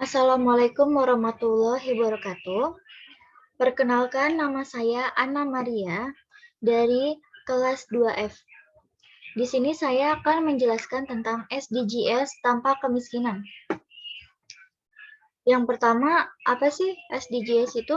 Assalamualaikum warahmatullahi wabarakatuh. Perkenalkan, nama saya Anna Maria dari kelas 2F. Di sini saya akan menjelaskan tentang SDGs tanpa kemiskinan. Yang pertama, apa sih SDGs itu?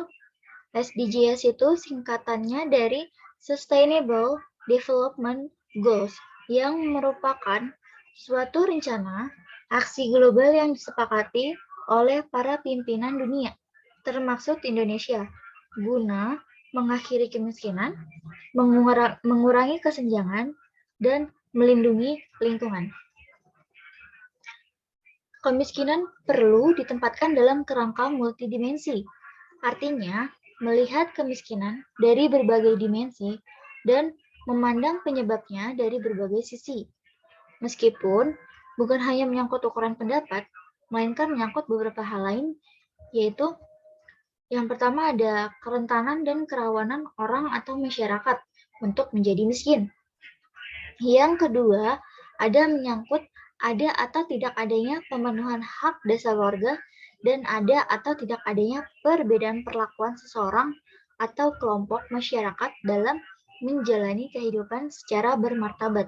SDGs itu singkatannya dari Sustainable Development Goals, yang merupakan suatu rencana aksi global yang disepakati oleh para pimpinan dunia, termasuk Indonesia, guna mengakhiri kemiskinan, mengurangi kesenjangan, dan melindungi lingkungan. Kemiskinan perlu ditempatkan dalam kerangka multidimensi. Artinya, melihat kemiskinan dari berbagai dimensi dan memandang penyebabnya dari berbagai sisi. Meskipun bukan hanya menyangkut ukuran pendapat, melainkan menyangkut beberapa hal lain, yaitu yang pertama ada kerentanan dan kerawanan orang atau masyarakat untuk menjadi miskin. Yang kedua, ada menyangkut ada atau tidak adanya pemenuhan hak dasar warga dan ada atau tidak adanya perbedaan perlakuan seseorang atau kelompok masyarakat dalam menjalani kehidupan secara bermartabat.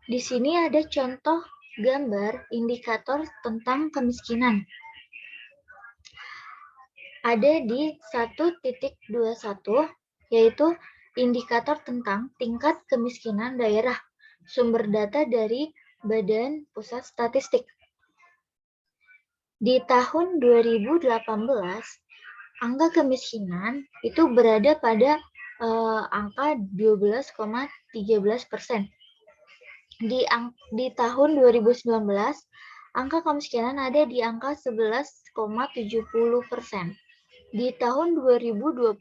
Di sini ada contoh gambar indikator tentang kemiskinan. Ada di 1.21, yaitu indikator tentang tingkat kemiskinan daerah, sumber data dari Badan Pusat Statistik. Di tahun 2018, angka kemiskinan itu berada pada angka 12,13%. Di tahun 2019, angka kemiskinan ada di angka 11,70%. Di tahun 2020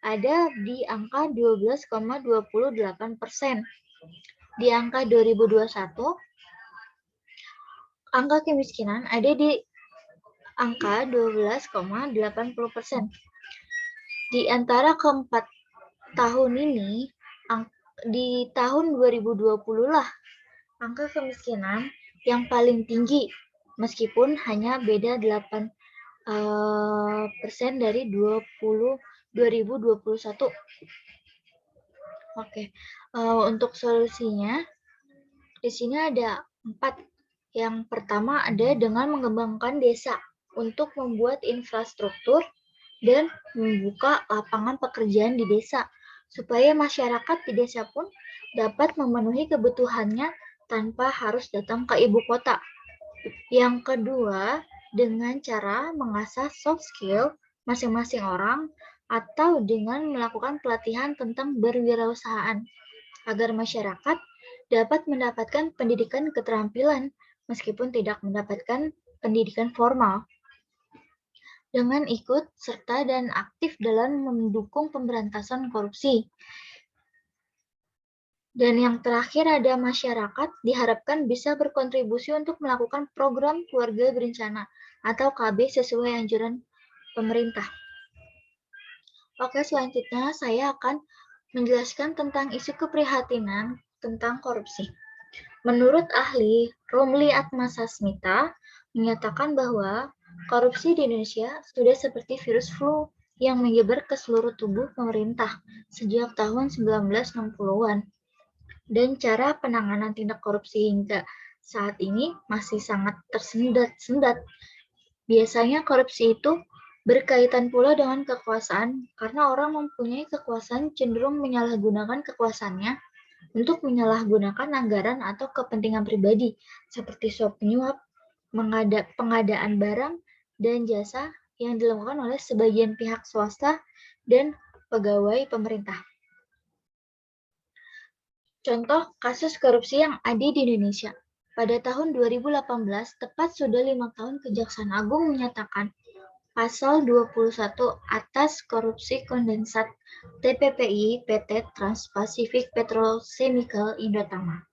ada di angka 12,28%. Di angka 2021, angka kemiskinan ada di angka 12,80%. Di antara keempat tahun ini, di tahun 2020 lah angka kemiskinan yang paling tinggi, meskipun hanya beda 8% dari 2021. Oke, untuk solusinya di sini ada 4. Yang pertama ada dengan mengembangkan desa untuk membuat infrastruktur dan membuka lapangan pekerjaan di desa, supaya masyarakat di desa pun dapat memenuhi kebutuhannya tanpa harus datang ke ibu kota. Yang kedua, dengan cara mengasah soft skill masing-masing orang atau dengan melakukan pelatihan tentang berwirausahaan, agar masyarakat dapat mendapatkan pendidikan keterampilan meskipun tidak mendapatkan pendidikan formal, dengan ikut serta dan aktif dalam mendukung pemberantasan korupsi. Dan yang terakhir ada masyarakat diharapkan bisa berkontribusi untuk melakukan program keluarga berencana atau KB sesuai anjuran pemerintah. Oke, selanjutnya saya akan menjelaskan tentang isu keprihatinan tentang korupsi. Menurut ahli Romli Atmasasmita menyatakan bahwa korupsi di Indonesia sudah seperti virus flu yang menyebar ke seluruh tubuh pemerintah sejak tahun 1960-an. Dan cara penanganan tindak korupsi hingga saat ini masih sangat tersendat-sendat. Biasanya korupsi itu berkaitan pula dengan kekuasaan, karena orang mempunyai kekuasaan cenderung menyalahgunakan kekuasaannya untuk menyalahgunakan anggaran atau kepentingan pribadi, seperti suap menyuap, pengadaan barang dan jasa yang dilakukan oleh sebagian pihak swasta dan pegawai pemerintah. Contoh kasus korupsi yang ada di Indonesia. Pada tahun 2018, tepat sudah 5 tahun Kejaksaan Agung menyatakan Pasal 21 atas korupsi kondensat TPPI PT Trans-Pacific Petrochemical Indotama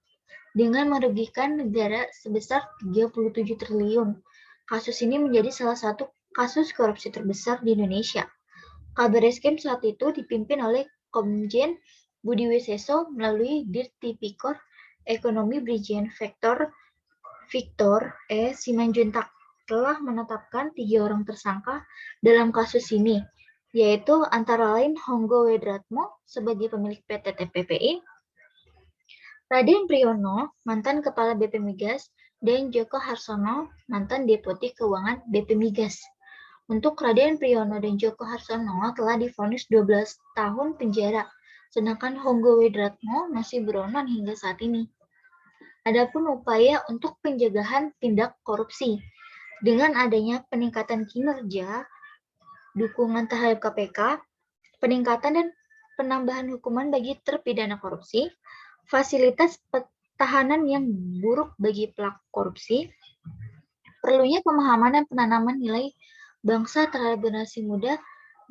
dengan merugikan negara sebesar 37 triliun. Kasus ini menjadi salah satu kasus korupsi terbesar di Indonesia. Kabareskrim saat itu dipimpin oleh Komjen Budi Waseso melalui Dirtipikor Ekonomi Brigjen Vektor Victor E. Simanjuntak telah menetapkan 3 orang tersangka dalam kasus ini, yaitu antara lain Honggo Wedratmo sebagai pemilik PT TPPI, Raden Priyono, mantan Kepala BP Migas, dan Joko Harsono, mantan Deputi Keuangan BP Migas. Untuk Raden Priyono dan Joko Harsono telah divonis 12 tahun penjara, sedangkan Honggo Wedratmo masih buronan hingga saat ini. Adapun upaya untuk pencegahan tindak korupsi, dengan adanya peningkatan kinerja, dukungan terhadap KPK, peningkatan dan penambahan hukuman bagi terpidana korupsi, fasilitas tahanan yang buruk bagi pelaku korupsi, perlunya pemahaman dan penanaman nilai bangsa terhadap generasi muda,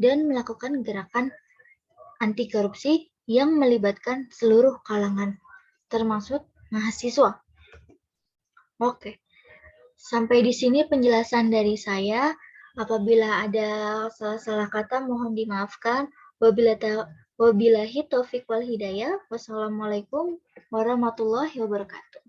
dan melakukan gerakan anti korupsi yang melibatkan seluruh kalangan, termasuk mahasiswa. Oke, sampai di sini penjelasan dari saya. Apabila ada salah-salah kata mohon dimaafkan. Wabillahi taufiq wal hidayah. Wassalamualaikum warahmatullahi wabarakatuh.